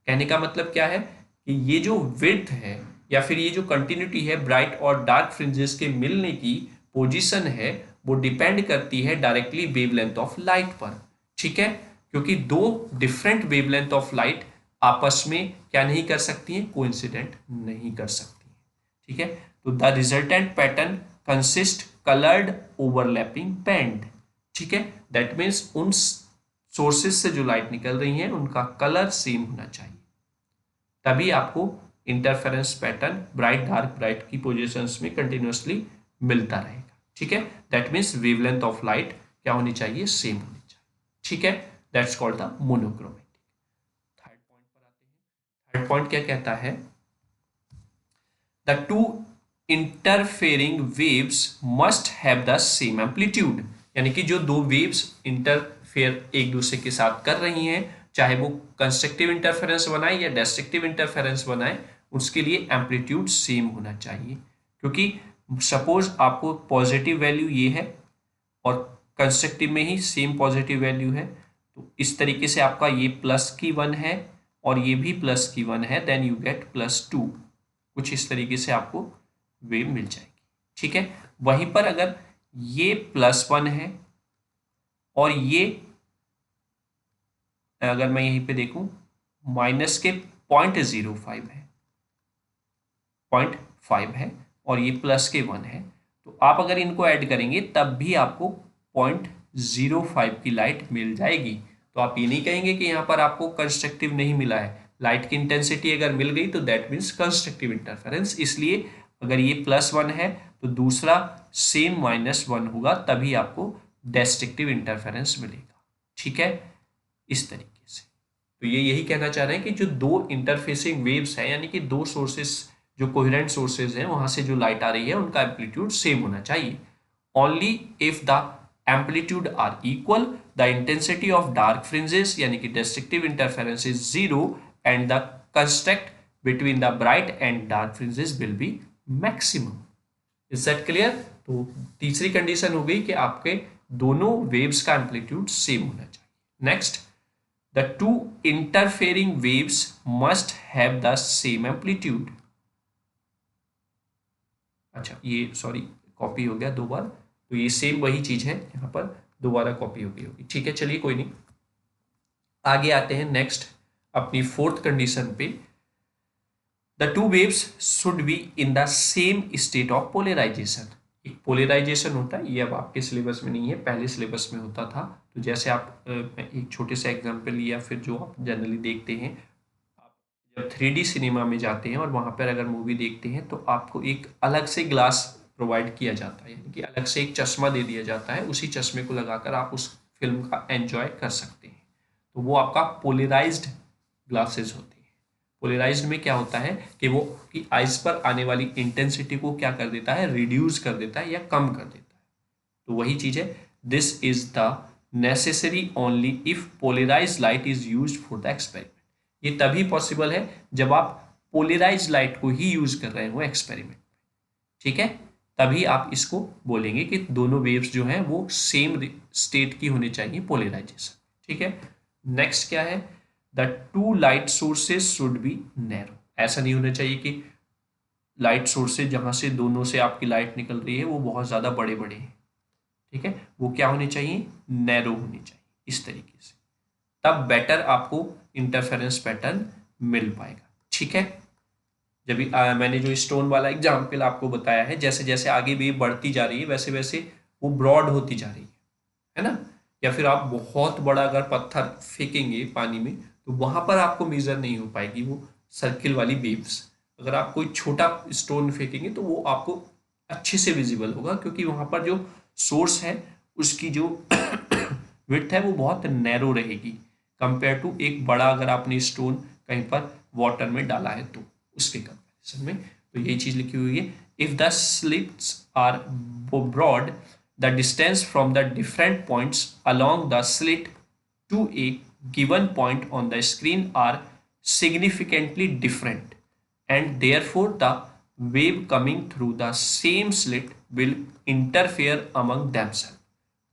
कहने का मतलब क्या है कि ये जो विड्थ है या फिर ये जो कंटिन्यूटी है ब्राइट और डार्क फ्रिंजेस के मिलने की पोजीशन है, वो डिपेंड करती है डायरेक्टली वेवलेंथ ऑफ लाइट पर। ठीक है, क्योंकि दो डिफरेंट वेवलेंथ ऑफ लाइट आपस में क्या नहीं कर सकती हैं, कोइंसिडेंट नहीं कर सकती हैं। ठीक है, तो the resultant pattern consist coloured overlapping band. ठीक है, दैट मीन्स उन सोर्सेज से जो लाइट निकल रही हैं उनका कलर सेम होना चाहिए, तभी आपको इंटरफेरेंस पैटर्न ब्राइट डार्क की पोजीशंस में कंटिन्यूअसली मिलता रहेगा। ठीक है, that means wavelength of light क्या होनी चाहिए, सेम होनी चाहिए। ठीक है, that's called the monochromatic. Third point पर आते हैं। थर्ड पॉइंट क्या कहता है, the two interfering waves must have the same amplitude, यानी कि जो दो वेव्स इंटरफेयर एक दूसरे के साथ कर रही हैं, चाहे वो कंस्ट्रक्टिव इंटरफेरेंस बनाए या डिस्ट्रक्टिव इंटरफेरेंस बनाए, उसके लिए एम्पलीट्यूड सेम होना चाहिए। क्योंकि सपोज आपको पॉजिटिव वैल्यू ये है और कंस्ट्रक्टिव में ही सेम पॉजिटिव वैल्यू है, तो इस तरीके से आपका ये प्लस की 1 है और ये भी प्लस की 1 है, देन यू गेट +2, कुछ इस तरीके से आपको वेव मिल जाएगी। ठीक है, वहीं पर अगर ये +1 है और ये अगर मैं यहीं पे देखूं माइनस के 0.05 है, 0.5 है और ये प्लस के 1 है, तो आप अगर इनको ऐड करेंगे तब भी आपको 0.05 की लाइट मिल जाएगी। तो आप ये नहीं कहेंगे कि यहाँ पर आपको कंस्ट्रक्टिव नहीं मिला है, लाइट की इंटेंसिटी अगर मिल गई तो दैट मीन्स कंस्ट्रक्टिव इंटरफेरेंस। इसलिए अगर ये +1 है तो दूसरा सेम -1 होगा, तभी आपको डिस्ट्रक्टिव इंटरफेरेंस मिलेगा। ठीक है, इस तरीके से। तो ये यही कहना चाह रहे हैं कि जो दो इंटरफेसिंग वेव्स हैं, यानी कि दो सोर्सेस जो कोहेरेंट सोर्सेज हैं वहां से जो लाइट आ रही है उनका एम्पलीट्यूड सेम होना चाहिए। Only if the amplitude are equal the intensity of dark fringes यानी कि destructive interference is 0 and the construct between the bright and dark fringes will be maximum. Is that clear? तो तीसरी condition हो गई कि आपके दोनों वेव्स का एम्पलीट्यूड सेम होना चाहिए। Next, the two interfering waves must have the same amplitude. अच्छा, ये सॉरी कॉपी हो गया दो बार, तो ये सेम वही चीज है, यहाँ पर दोबारा कॉपी हो गई होगी। ठीक है, चलिए कोई नहीं, आगे आते हैं नेक्स्ट अपनी फोर्थ कंडीशन पे। The two waves should be in the same state of polarization. एक पोलराइजेशन होता है, ये अब आपके सिलेबस में नहीं है, पहले सिलेबस में होता था। तो जैसे आप एक छोटे से एग्जांपल या फिर जो आप जनरली देखते हैं, आप जब 3D सिनेमा में जाते हैं और वहाँ पर अगर मूवी देखते हैं तो आपको एक अलग से ग्लास प्रोवाइड किया जाता है, यानी कि अलग से एक चश्मा दे दिया जाता है, उसी चश्मे को लगाकर आप उस फिल्म का एंजॉय कर सकते हैं। तो वो आपका पोलराइज्ड ग्लासेस होते हैं। पोलराइज्ड में क्या होता है कि वो कि आइज पर आने वाली इंटेंसिटी को क्या कर देता है, रिड्यूस कर देता है या कम कर देता है। तो वही चीज है, this is the necessary only if polarized light is used for the experiment. ये तभी पॉसिबल है जब आप पोलराइज्ड लाइट को ही यूज कर रहे हो एक्सपेरिमेंट में। ठीक है, तभी आप इसको बोलेंगे कि दोनों वेव्स जो हैं वो सेम स्टेट की होनी चाहिए पोलराइजेशन। ठीक है, नेक्स्ट क्या है, the two light sources should be narrow. ऐसा नहीं होना चाहिए कि लाइट सोर्सेज जहां से दोनों से आपकी लाइट निकल रही है वो बहुत ज्यादा बड़े बड़े हैं। ठीक है, वो क्या होने चाहिए, नैरो होनी चाहिए, इस तरीके से, तब बेटर आपको इंटरफेरेंस पैटर्न मिल पाएगा। ठीक है, जब मैंने जो स्टोन वाला एग्जाम्पल आपको बताया है, जैसे जैसे आगे वेव बढ़ती जा रही है वैसे वैसे वो ब्रॉड होती जा रही है ना। या फिर आप बहुत बड़ा अगर पत्थर फेंकेंगे पानी में तो वहां पर आपको मेजर नहीं हो पाएगी वो सर्किल वाली वेव्स। अगर आप कोई छोटा स्टोन फेंकेंगे तो वो आपको अच्छे से विजिबल होगा, क्योंकि वहां पर जो सोर्स है उसकी जो विड्थ है वो बहुत नैरो रहेगी कंपेयर टू एक बड़ा अगर आपने स्टोन कहीं पर वाटर में डाला है तो उसके कंपैरिजन में। तो यही चीज लिखी हुई है, if the slits are broad the distance from the different points along the slit to a given point on the screen are significantly different, and therefore the wave coming through the same slit will interfere among themselves,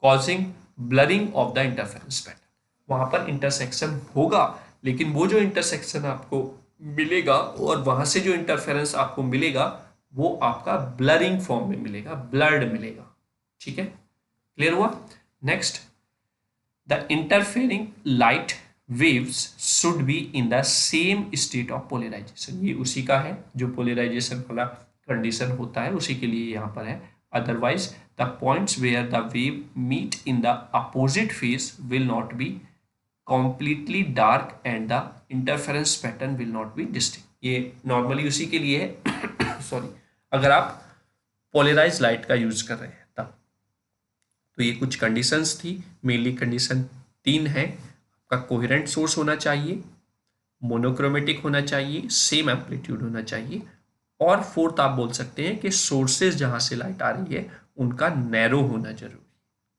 causing blurring of the interference pattern। वहां पर intersection होगा, लेकिन वो जो intersection आपको मिलेगा और वहां से जो इंटरफेरेंस आपको मिलेगा वो आपका ब्लरिंग फॉर्म में मिलेगा, ब्लर्ड मिलेगा। ठीक है, क्लियर हुआ? Next, the interfering light waves should be in the same state of polarization। ये उसी का है जो पोलराइजेशन वाला कंडीशन होता है, उसी के लिए यहाँ पर है। Otherwise the points where the wave meet in the opposite phase will not be completely dark and the interference pattern will not be distinct। ये नॉर्मली उसी के लिए है सॉरी, अगर आप पोलराइज लाइट का यूज कर रहे हैं तब। तो ये कुछ कंडीशंस थी, मेनली कंडीशन 3 है। आपका कोहेरेंट सोर्स होना चाहिए, मोनोक्रोमेटिक होना चाहिए, सेम एम्पलीट्यूड होना चाहिए, और फोर्थ आप बोल सकते हैं कि सोर्सेज जहां से लाइट आ रही है उनका नैरो होना जरूरी।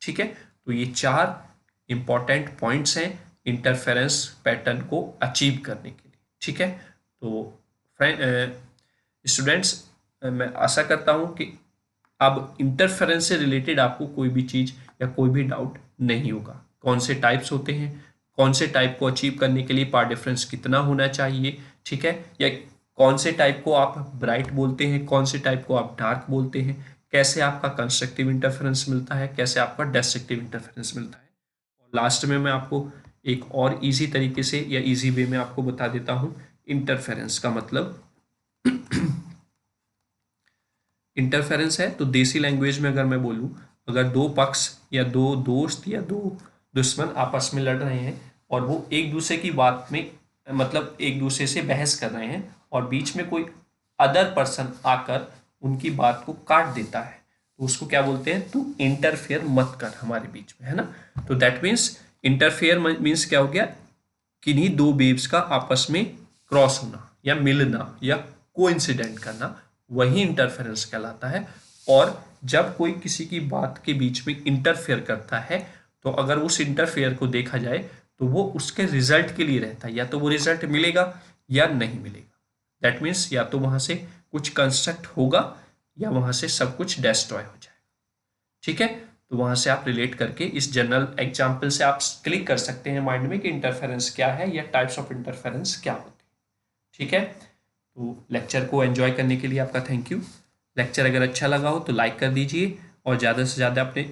ठीक है, तो ये 4 इंपॉर्टेंट पॉइंट्स हैं इंटरफेरेंस पैटर्न को अचीव करने के लिए। ठीक है, तो स्टूडेंट्स मैं आशा करता हूं कि अब इंटरफेरेंस से रिलेटेड आपको कोई भी चीज या कोई भी डाउट नहीं होगा। कौन से टाइप्स होते हैं, कौन से टाइप को अचीव करने के लिए पावर डिफरेंस कितना होना चाहिए, ठीक है, या कौन से टाइप को आप ब्राइट बोलते हैं, कौन से टाइप को आप डार्क बोलते हैं, कैसे आपका कंस्ट्रक्टिव इंटरफेरेंस मिलता है, कैसे आपका डिस्ट्रक्टिव इंटरफेरेंस मिलता है। और लास्ट में मैं आपको एक और इजी तरीके से या इजी वे में आपको बता देता हूं इंटरफेरेंस का मतलब। इंटरफेरेंस है तो देसी लैंग्वेज में अगर मैं बोलूं, अगर दो पक्ष या दो दोस्त या दो दुश्मन आपस में लड़ रहे हैं और वो एक दूसरे की बात में मतलब एक दूसरे से बहस कर रहे हैं और बीच में कोई अदर पर्सन आकर उनकी बात को काट देता है, तो उसको क्या बोलते हैं, तू इंटरफेयर मत कर हमारे बीच में, है ना। तो दैट मीन्स इंटरफेयर मीन्स क्या हो गया, किन्हीं दो वेव्स का आपस में क्रॉस होना या मिलना या कोइंसिडेंट करना, वही इंटरफेरेंस कहलाता है। और जब कोई किसी की बात के बीच में इंटरफेयर करता है तो अगर उस इंटरफेयर को देखा जाए तो वो उसके रिजल्ट के लिए रहता है, या तो वो रिजल्ट मिलेगा या नहीं मिलेगा। दैट मीन्स या तो वहां से कुछ कंस्ट्रक्ट होगा या वहां से सब कुछ डिस्ट्रॉय हो जाएगा। ठीक है, तो वहां से आप रिलेट करके इस जनरल एग्जाम्पल से आप क्लिक कर सकते हैं माइंड में कि इंटरफेरेंस क्या है या टाइप्स ऑफ इंटरफेरेंस क्या होते हैं। ठीक है, तो लेक्चर को एंजॉय करने के लिए आपका थैंक यू। लेक्चर अगर अच्छा लगा हो तो लाइक कर दीजिए और ज़्यादा से ज़्यादा अपने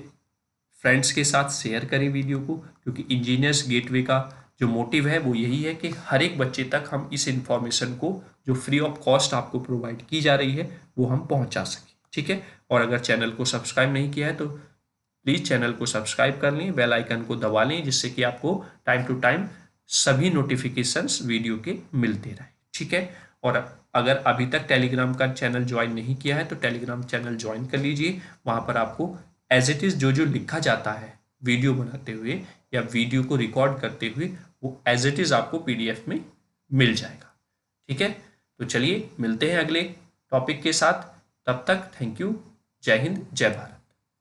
फ्रेंड्स के साथ शेयर करें वीडियो को, क्योंकि इंजीनियर्स गेटवे का जो मोटिव है वो यही है कि हर एक बच्चे तक हम इस इंफॉर्मेशन को जो फ्री ऑफ कॉस्ट आपको प्रोवाइड की जा रही है वो हम पहुंचा सकें। ठीक है, और अगर चैनल को सब्सक्राइब नहीं किया है तो प्लीज़ चैनल को सब्सक्राइब कर लें, बेल आइकन को दबा लें, जिससे कि आपको टाइम टू टाइम सभी नोटिफिकेशंस वीडियो के मिलते रहे। ठीक है, और अगर अभी तक टेलीग्राम का चैनल ज्वाइन नहीं किया है तो टेलीग्राम चैनल ज्वाइन कर लीजिए। वहाँ पर आपको एज इट इज़ जो लिखा जाता है वीडियो बनाते हुए या वीडियो को रिकॉर्ड करते हुए वो एज इट इज़ आपको PDF में मिल जाएगा। ठीक है, तो चलिए मिलते हैं अगले टॉपिक के साथ, तब तक थैंक यू, जय हिंद, जय भारत।